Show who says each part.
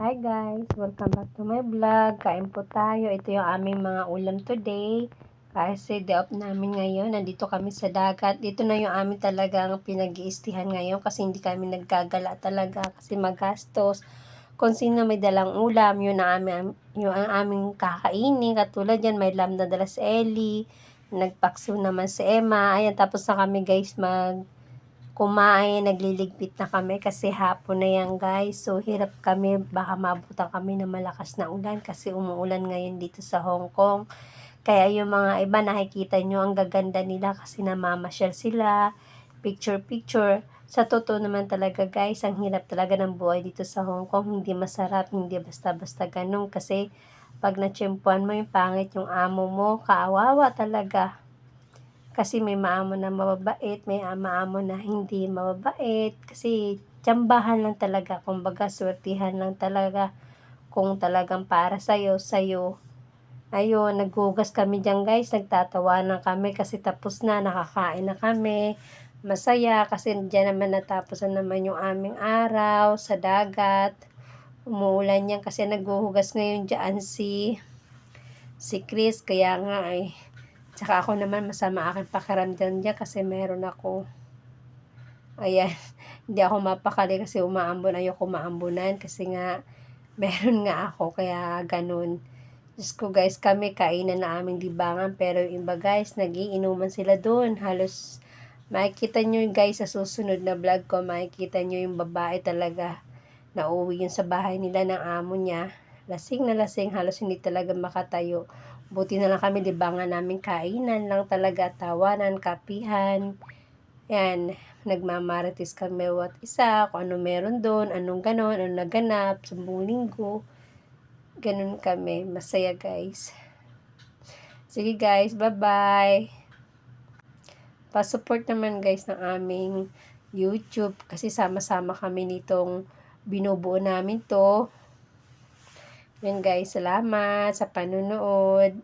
Speaker 1: Hi guys! Welcome back to my vlog. Kain po tayo. Ito yung aming mga ulam today. Kasi day off namin ngayon. Nandito kami sa dagat. Dito na yung amin talagang pinag-iistihan ngayon. Kasi hindi kami naggagala talaga. Kasi magastos. Kung sino may dalang ulam, yun ang aming kakainin. Katulad yan, may lam na dala si Ellie. Nagpakso naman si Emma. Ayan, tapos na kami guys kumain, nagliligpit na kami kasi hapon na yan guys. So hirap kami, baka mabutan kami ng malakas na ulan kasi umuulan ngayon dito sa Hong Kong. Kaya yung mga iba nakikita nyo ang gaganda nila kasi namamasyal sila, picture. Sa totoo naman talaga guys, ang hirap talaga ng buhay dito sa Hong Kong. Hindi masarap, hindi basta-basta ganun kasi pag natsyempuan mo yung pangit yung amo mo, kaawawa talaga. Kasi may maamo na mababait, may maamo na hindi mababait. Kasi tsambahan lang talaga, kumbaga swertihan lang talaga. Kung talagang para sa'yo, sa'yo. Ayun, naghugas kami dyan guys, nagtatawanan kami kasi tapos na, nakakain na kami. Masaya kasi dyan naman natapos na naman yung aming araw sa dagat. Umuulan yan kasi naghuhugas ngayon dyan si Chris, kaya nga tsaka ako naman masama aking pakiramdam dyan kasi meron ako. Ayan, hindi ako mapakali kasi umaambon. Ayoko maambunan kasi nga meron nga ako kaya ganun. Diyos ko guys, kami kainan na aming libangan pero yung iba guys, nagiinuman sila doon. Halos makikita nyo guys sa susunod na vlog ko, makikita nyo yung babae talaga na uwi yun sa bahay nila ng amo niya. Lasing na lasing, halos hindi talaga makatayo. Buti na lang kami, libangan namin kainan lang talaga, tawanan, kapihan. Yan, nagmamarites kami bawat isa, kung ano meron doon, anong ganon, anong naganap, sa buong linggo. Ganun kami, masaya guys. Sige guys, bye-bye. Pa-support naman guys ng aming YouTube kasi sama-sama kami nitong binubuo namin to. Yan guys, salamat sa panunood.